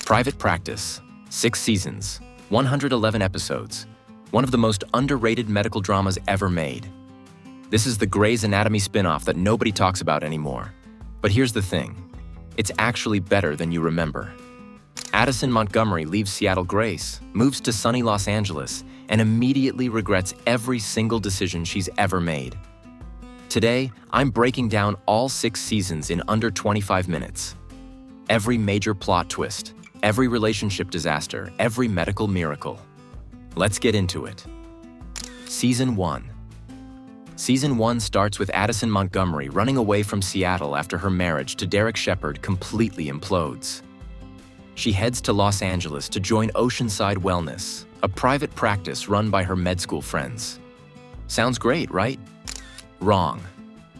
Private Practice, 6 seasons, 111 episodes, one of the most underrated medical dramas ever made. This is the Grey's Anatomy spin-off that nobody talks about anymore. But here's the thing, it's actually better than you remember. Addison Montgomery leaves Seattle Grace, moves to sunny Los Angeles, and immediately regrets every single decision she's ever made. Today, I'm breaking down all 6 seasons in under 25 minutes. Every major plot twist, every relationship disaster, every medical miracle. Let's get into it. Season 1. Season 1 starts with Addison Montgomery running away from Seattle after her marriage to Derek Shepherd completely implodes. She heads to Los Angeles to join Oceanside Wellness, a private practice run by her med school friends. Sounds great, right? Wrong.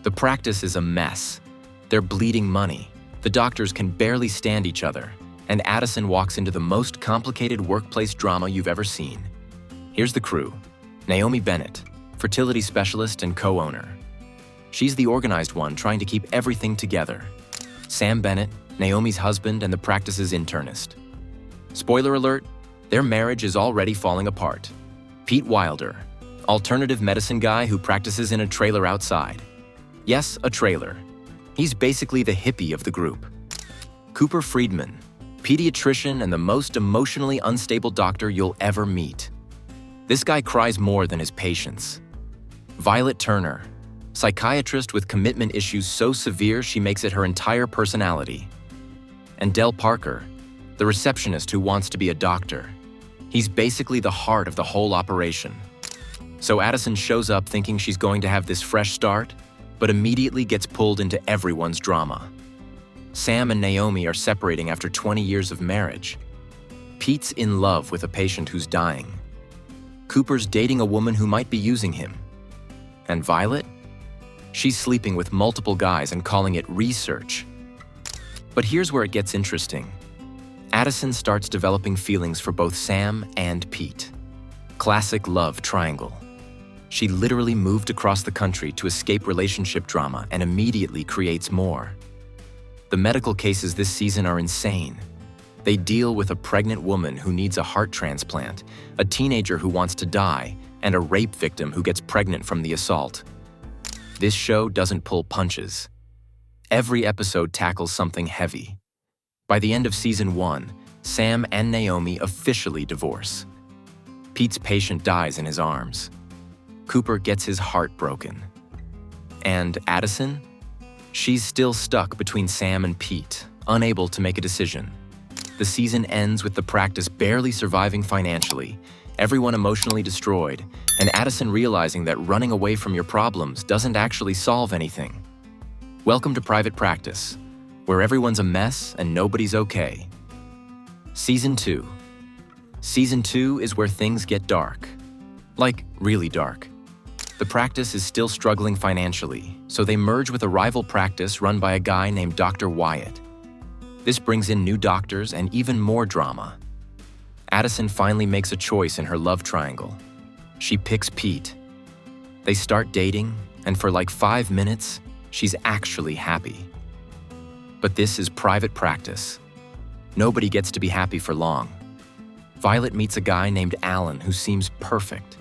The practice is a mess. They're bleeding money. The doctors can barely stand each other, and Addison walks into the most complicated workplace drama you've ever seen. Here's the crew. Naomi Bennett, fertility specialist and co-owner. She's the organized one trying to keep everything together. Sam Bennett, Naomi's husband and the practice's internist. Spoiler alert, their marriage is already falling apart. Pete Wilder, alternative medicine guy who practices in a trailer outside. Yes, a trailer. He's basically the hippie of the group. Cooper Friedman, pediatrician and the most emotionally unstable doctor you'll ever meet. This guy cries more than his patients. Violet Turner, psychiatrist with commitment issues so severe she makes it her entire personality. And Del Parker, the receptionist who wants to be a doctor. He's basically the heart of the whole operation. So Addison shows up thinking she's going to have this fresh start, but immediately gets pulled into everyone's drama. Sam and Naomi are separating after 20 years of marriage. Pete's in love with a patient who's dying. Cooper's dating a woman who might be using him. And Violet? She's sleeping with multiple guys and calling it research. But here's where it gets interesting. Addison starts developing feelings for both Sam and Pete. Classic love triangle. She literally moved across the country to escape relationship drama and immediately creates more. The medical cases this season are insane. They deal with a pregnant woman who needs a heart transplant, a teenager who wants to die, and a rape victim who gets pregnant from the assault. This show doesn't pull punches. Every episode tackles something heavy. By the end of season 1, Sam and Naomi officially divorce. Pete's patient dies in his arms. Cooper gets his heart broken. And Addison? She's still stuck between Sam and Pete, unable to make a decision. The season ends with the practice barely surviving financially, everyone emotionally destroyed, and Addison realizing that running away from your problems doesn't actually solve anything. Welcome to Private Practice, where everyone's a mess and nobody's okay. Season 2. Season 2 is where things get dark. Like, really dark. The practice is still struggling financially, so they merge with a rival practice run by a guy named Dr. Wyatt. This brings in new doctors and even more drama. Addison finally makes a choice in her love triangle. She picks Pete. They start dating, and for like 5 minutes, she's actually happy. But this is private practice. Nobody gets to be happy for long. Violet meets a guy named Alan who seems perfect.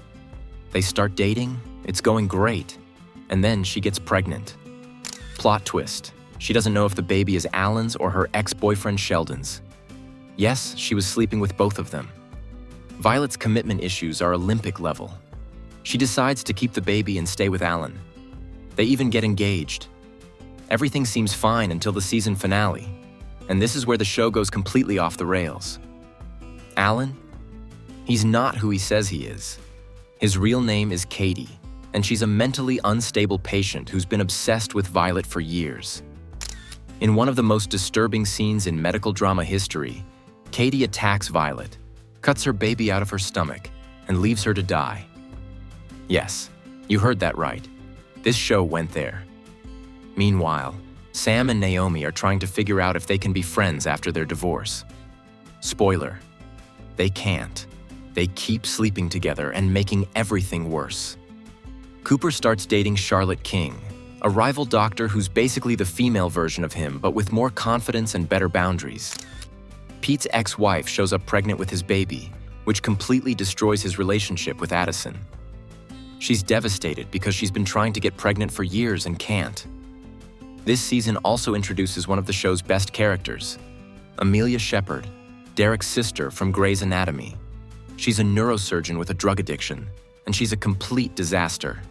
They start dating, it's going great, and then she gets pregnant. Plot twist, she doesn't know if the baby is Alan's or her ex-boyfriend Sheldon's. Yes, she was sleeping with both of them. Violet's commitment issues are Olympic level. She decides to keep the baby and stay with Alan. They even get engaged. Everything seems fine until the season finale, and this is where the show goes completely off the rails. Alan? He's not who he says he is. His real name is Katie, and she's a mentally unstable patient who's been obsessed with Violet for years. In one of the most disturbing scenes in medical drama history, Katie attacks Violet, cuts her baby out of her stomach, and leaves her to die. Yes, you heard that right. This show went there. Meanwhile, Sam and Naomi are trying to figure out if they can be friends after their divorce. Spoiler, they can't. They keep sleeping together and making everything worse. Cooper starts dating Charlotte King, a rival doctor who's basically the female version of him but with more confidence and better boundaries. Pete's ex-wife shows up pregnant with his baby, which completely destroys his relationship with Addison. She's devastated because she's been trying to get pregnant for years and can't. This season also introduces one of the show's best characters, Amelia Shepard, Derek's sister from Grey's Anatomy. She's a neurosurgeon with a drug addiction, and she's a complete disaster.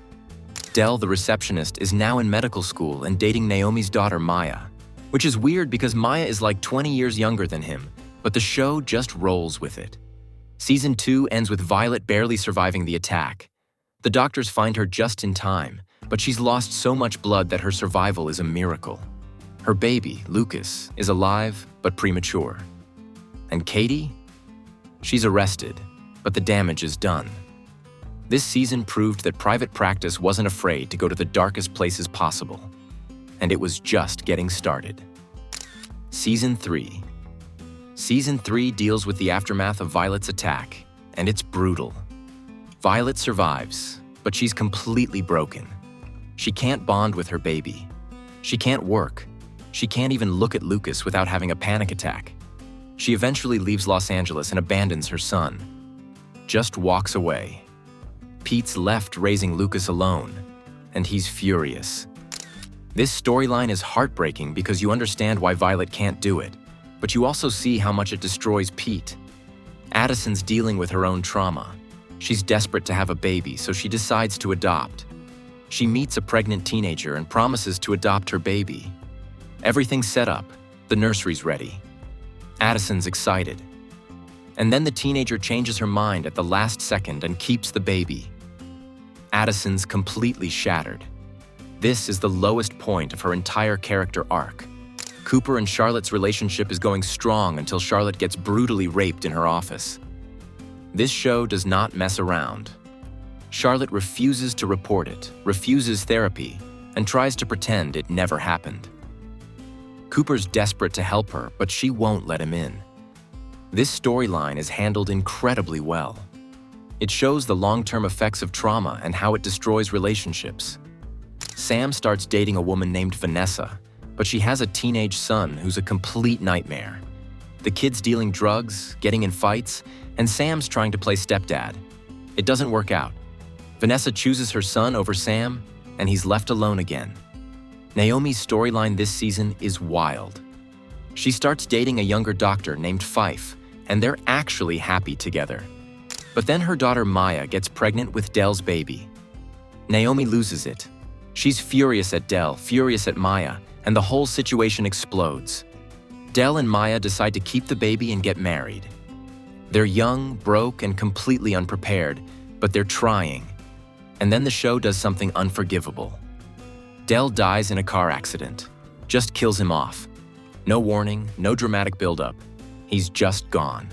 Del, the receptionist, is now in medical school and dating Naomi's daughter, Maya, which is weird because Maya is like 20 years younger than him, but the show just rolls with it. Season 2 ends with Violet barely surviving the attack. The doctors find her just in time, but she's lost so much blood that her survival is a miracle. Her baby, Lucas, is alive but premature. And Katie? She's arrested, but the damage is done. This season proved that private practice wasn't afraid to go to the darkest places possible. And it was just getting started. Season 3. Season 3 deals with the aftermath of Violet's attack, and it's brutal. Violet survives, but she's completely broken. She can't bond with her baby. She can't work. She can't even look at Lucas without having a panic attack. She eventually leaves Los Angeles and abandons her son. Just walks away. Pete's left raising Lucas alone, and he's furious. This storyline is heartbreaking because you understand why Violet can't do it, but you also see how much it destroys Pete. Addison's dealing with her own trauma. She's desperate to have a baby, so she decides to adopt. She meets a pregnant teenager and promises to adopt her baby. Everything's set up. The nursery's ready. Addison's excited. And then the teenager changes her mind at the last second and keeps the baby. Addison's completely shattered. This is the lowest point of her entire character arc. Cooper and Charlotte's relationship is going strong until Charlotte gets brutally raped in her office. This show does not mess around. Charlotte refuses to report it, refuses therapy, and tries to pretend it never happened. Cooper's desperate to help her, but she won't let him in. This storyline is handled incredibly well. It shows the long-term effects of trauma and how it destroys relationships. Sam starts dating a woman named Vanessa, but she has a teenage son who's a complete nightmare. The kid's dealing drugs, getting in fights, and Sam's trying to play stepdad. It doesn't work out. Vanessa chooses her son over Sam, and he's left alone again. Naomi's storyline this season is wild. She starts dating a younger doctor named Fife, and they're actually happy together. But then her daughter Maya gets pregnant with Del's baby. Naomi loses it. She's furious at Del, furious at Maya, and the whole situation explodes. Del and Maya decide to keep the baby and get married. They're young, broke, and completely unprepared, but they're trying. And then the show does something unforgivable. Del dies in a car accident. Just kills him off. No warning, no dramatic buildup. He's just gone.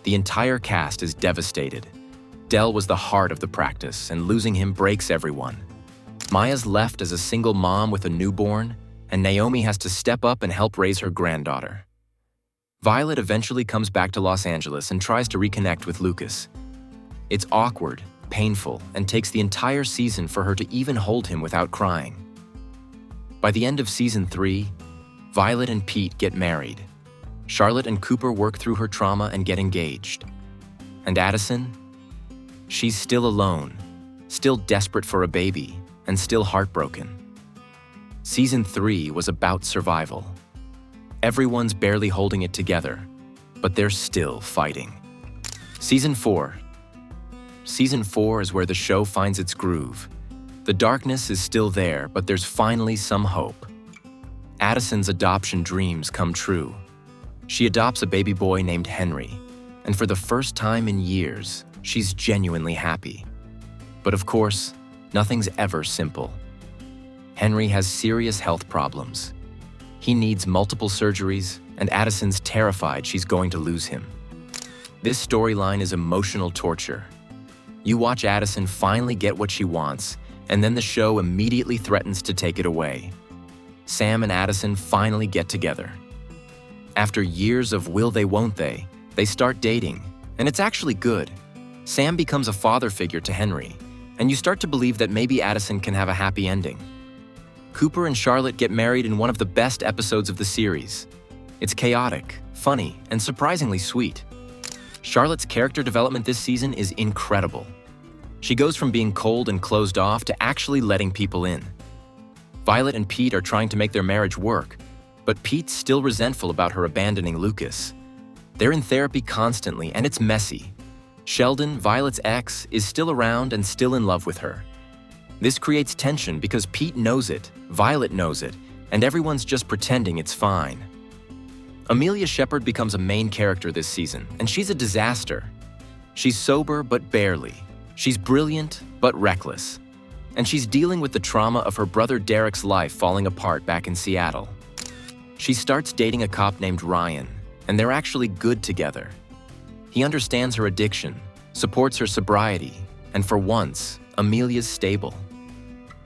The entire cast is devastated. Del was the heart of the practice, and losing him breaks everyone. Maya's left as a single mom with a newborn, and Naomi has to step up and help raise her granddaughter. Violet eventually comes back to Los Angeles and tries to reconnect with Lucas. It's awkward, painful, and takes the entire season for her to even hold him without crying. By the end of season 3, Violet and Pete get married. Charlotte and Cooper work through her trauma and get engaged. And Addison? She's still alone, still desperate for a baby, and still heartbroken. Season 3 was about survival. Everyone's barely holding it together, but they're still fighting. Season 4. Season 4 is where the show finds its groove. The darkness is still there, but there's finally some hope. Addison's adoption dreams come true. She adopts a baby boy named Henry, and for the first time in years, she's genuinely happy. But of course, nothing's ever simple. Henry has serious health problems. He needs multiple surgeries, and Addison's terrified she's going to lose him. This storyline is emotional torture. You watch Addison finally get what she wants, and then the show immediately threatens to take it away. Sam and Addison finally get together. After years of will they, won't they start dating, and it's actually good. Sam becomes a father figure to Henry, and you start to believe that maybe Addison can have a happy ending. Cooper and Charlotte get married in one of the best episodes of the series. It's chaotic, funny, and surprisingly sweet. Charlotte's character development this season is incredible. She goes from being cold and closed off to actually letting people in. Violet and Pete are trying to make their marriage work, but Pete's still resentful about her abandoning Lucas. They're in therapy constantly, and it's messy. Sheldon, Violet's ex, is still around and still in love with her. This creates tension because Pete knows it, Violet knows it, and everyone's just pretending it's fine. Amelia Shepherd becomes a main character this season, and she's a disaster. She's sober, but barely. She's brilliant, but reckless. And she's dealing with the trauma of her brother Derek's life falling apart back in Seattle. She starts dating a cop named Ryan, and they're actually good together. He understands her addiction, supports her sobriety, and for once, Amelia's stable.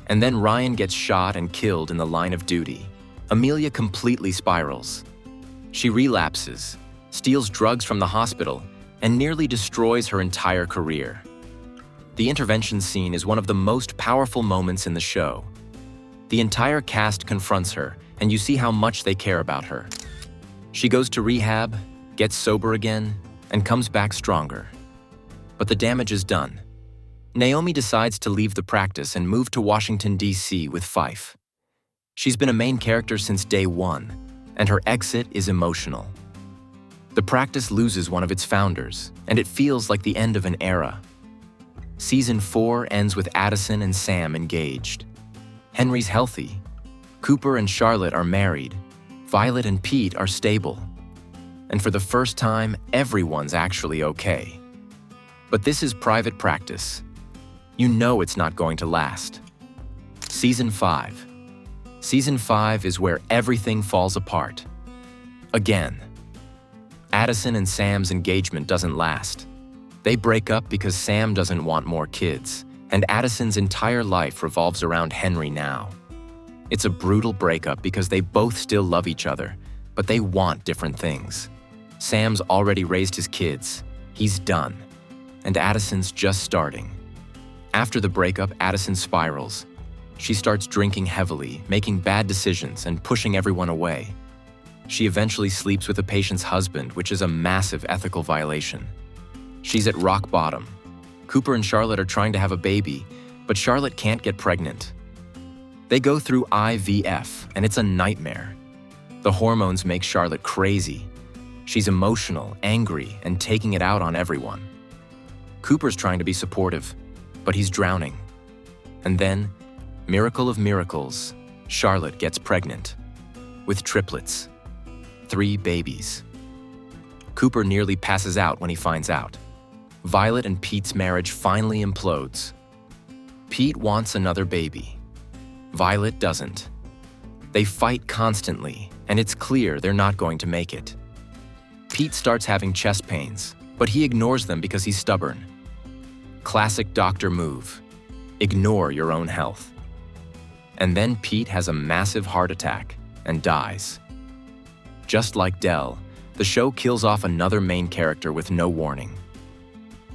And then Ryan gets shot and killed in the line of duty. Amelia completely spirals. She relapses, steals drugs from the hospital, and nearly destroys her entire career. The intervention scene is one of the most powerful moments in the show. The entire cast confronts her, and you see how much they care about her. She goes to rehab, gets sober again, and comes back stronger. But the damage is done. Naomi decides to leave the practice and move to Washington, D.C. with Fife. She's been a main character since day one, and her exit is emotional. The practice loses one of its founders, and it feels like the end of an era. Season 4 ends with Addison and Sam engaged. Henry's healthy. Cooper and Charlotte are married. Violet and Pete are stable. And for the first time, everyone's actually okay. But this is private practice. You know it's not going to last. Season 5. Season 5 is where everything falls apart. Again. Addison and Sam's engagement doesn't last. They break up because Sam doesn't want more kids, and Addison's entire life revolves around Henry now. It's a brutal breakup because they both still love each other, but they want different things. Sam's already raised his kids. He's done. And Addison's just starting. After the breakup, Addison spirals. She starts drinking heavily, making bad decisions, and pushing everyone away. She eventually sleeps with a patient's husband, which is a massive ethical violation. She's at rock bottom. Cooper and Charlotte are trying to have a baby, but Charlotte can't get pregnant. They go through IVF, and it's a nightmare. The hormones make Charlotte crazy. She's emotional, angry, and taking it out on everyone. Cooper's trying to be supportive, but he's drowning. And then, miracle of miracles, Charlotte gets pregnant. With triplets. 3 babies. Cooper nearly passes out when he finds out. Violet and Pete's marriage finally implodes. Pete wants another baby. Violet doesn't. They fight constantly, and it's clear they're not going to make it. Pete starts having chest pains, but he ignores them because he's stubborn. Classic doctor move. Ignore your own health. And then Pete has a massive heart attack and dies. Just like Del, the show kills off another main character with no warning.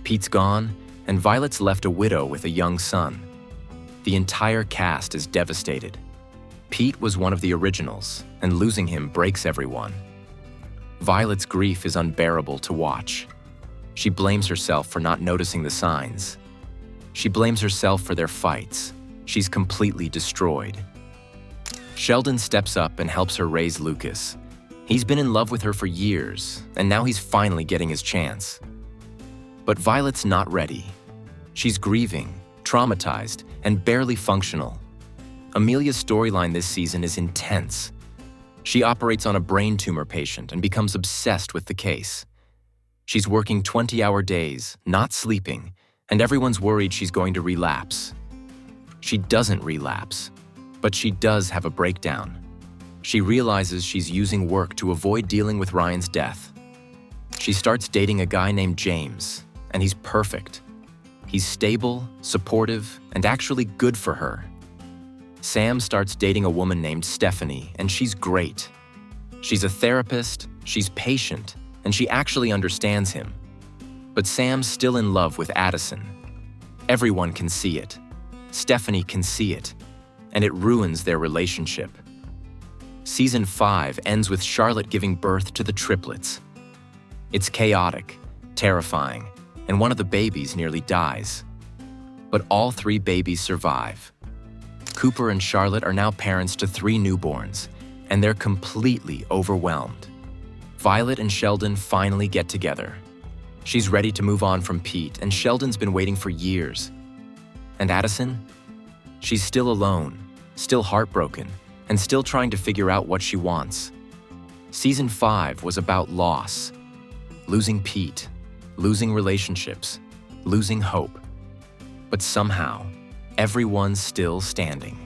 Pete's gone, and Violet's left a widow with a young son. The entire cast is devastated. Pete was one of the originals, and losing him breaks everyone. Violet's grief is unbearable to watch. She blames herself for not noticing the signs. She blames herself for their fights. She's completely destroyed. Sheldon steps up and helps her raise Lucas. He's been in love with her for years, and now he's finally getting his chance. But Violet's not ready. She's grieving, traumatized, and barely functional. Amelia's storyline this season is intense. She operates on a brain tumor patient and becomes obsessed with the case. She's working 20-hour days, not sleeping, and everyone's worried she's going to relapse. She doesn't relapse, but she does have a breakdown. She realizes she's using work to avoid dealing with Ryan's death. She starts dating a guy named James, and he's perfect. He's stable, supportive, and actually good for her. Sam starts dating a woman named Stephanie, and she's great. She's a therapist, she's patient, and she actually understands him. But Sam's still in love with Addison. Everyone can see it. Stephanie can see it, and it ruins their relationship. Season 5 ends with Charlotte giving birth to the triplets. It's chaotic, terrifying, and one of the babies nearly dies. But all 3 babies survive. Cooper and Charlotte are now parents to 3 newborns, and they're completely overwhelmed. Violet and Sheldon finally get together. She's ready to move on from Pete, and Sheldon's been waiting for years. And Addison? She's still alone, still heartbroken, and still trying to figure out what she wants. Season 5 was about loss. Losing Pete, losing relationships, losing hope. But somehow, everyone's still standing.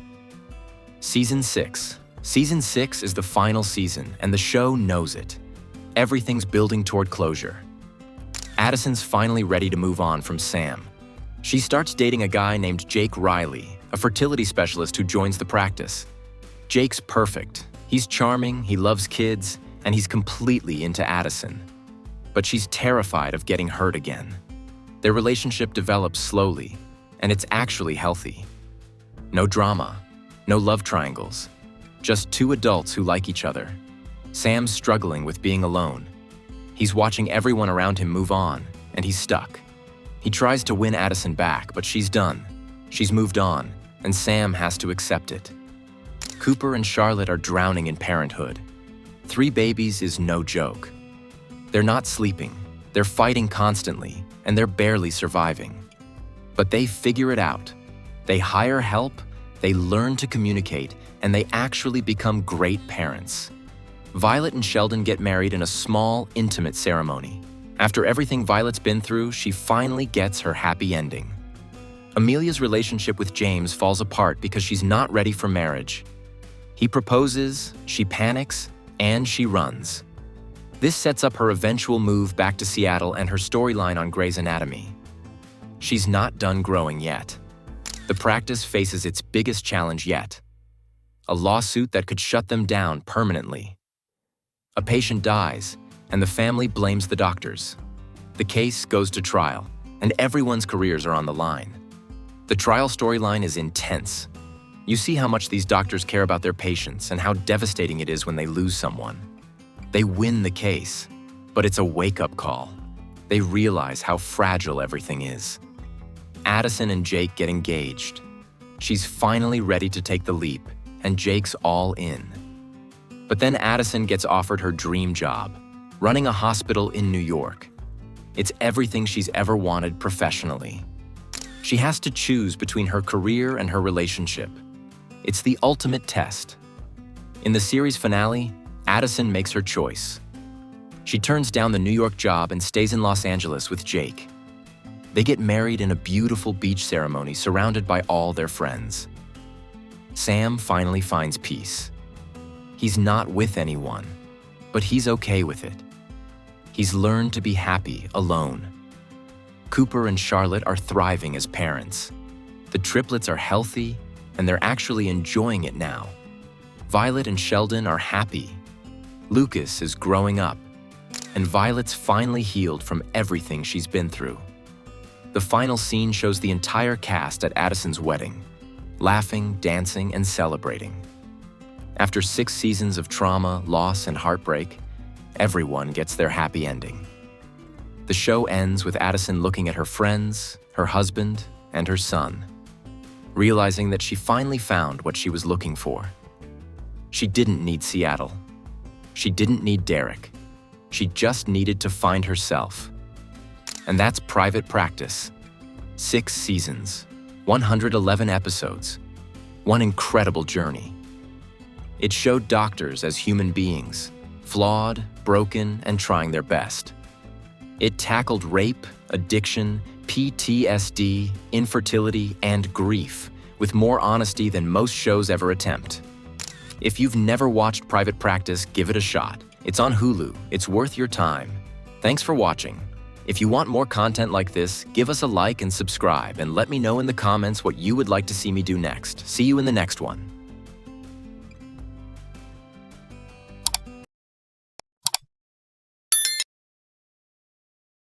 Season 6. Season 6 is the final season, and the show knows it. Everything's building toward closure. Addison's finally ready to move on from Sam. She starts dating a guy named Jake Riley, a fertility specialist who joins the practice. Jake's perfect. He's charming, he loves kids, and he's completely into Addison. But she's terrified of getting hurt again. Their relationship develops slowly, and it's actually healthy. No drama, no love triangles, just 2 adults who like each other. Sam's struggling with being alone. He's watching everyone around him move on, and he's stuck. He tries to win Addison back, but she's done. She's moved on, and Sam has to accept it. Cooper and Charlotte are drowning in parenthood. 3 babies is no joke. They're not sleeping, they're fighting constantly, and they're barely surviving. But they figure it out. They hire help, they learn to communicate, and they actually become great parents. Violet and Sheldon get married in a small, intimate ceremony. After everything Violet's been through, she finally gets her happy ending. Amelia's relationship with James falls apart because she's not ready for marriage. He proposes, she panics, and she runs. This sets up her eventual move back to Seattle and her storyline on Grey's Anatomy. She's not done growing yet. The practice faces its biggest challenge yet: a lawsuit that could shut them down permanently. A patient dies, and the family blames the doctors. The case goes to trial, and everyone's careers are on the line. The trial storyline is intense. You see how much these doctors care about their patients and how devastating it is when they lose someone. They win the case, but it's a wake-up call. They realize how fragile everything is. Addison and Jake get engaged. She's finally ready to take the leap, and Jake's all in. But then Addison gets offered her dream job, running a hospital in New York. It's everything she's ever wanted professionally. She has to choose between her career and her relationship. It's the ultimate test. In the series finale, Addison makes her choice. She turns down the New York job and stays in Los Angeles with Jake. They get married in a beautiful beach ceremony surrounded by all their friends. Sam finally finds peace. He's not with anyone, but he's okay with it. He's learned to be happy alone. Cooper and Charlotte are thriving as parents. The triplets are healthy, and they're actually enjoying it now. Violet and Sheldon are happy. Lucas is growing up, and Violet's finally healed from everything she's been through. The final scene shows the entire cast at Addison's wedding, laughing, dancing, and celebrating. After 6 seasons of trauma, loss, and heartbreak, everyone gets their happy ending. The show ends with Addison looking at her friends, her husband, and her son, realizing that she finally found what she was looking for. She didn't need Seattle. She didn't need Derek. She just needed to find herself. And that's Private Practice. 6 seasons, 111 episodes, one incredible journey. It showed doctors as human beings, flawed, broken, and trying their best. It tackled rape, addiction, PTSD, infertility, and grief with more honesty than most shows ever attempt. If you've never watched Private Practice, give it a shot. It's on Hulu. It's worth your time. Thanks for watching. If you want more content like this, give us a like and subscribe, and let me know in the comments what you would like to see me do next. See you in the next one.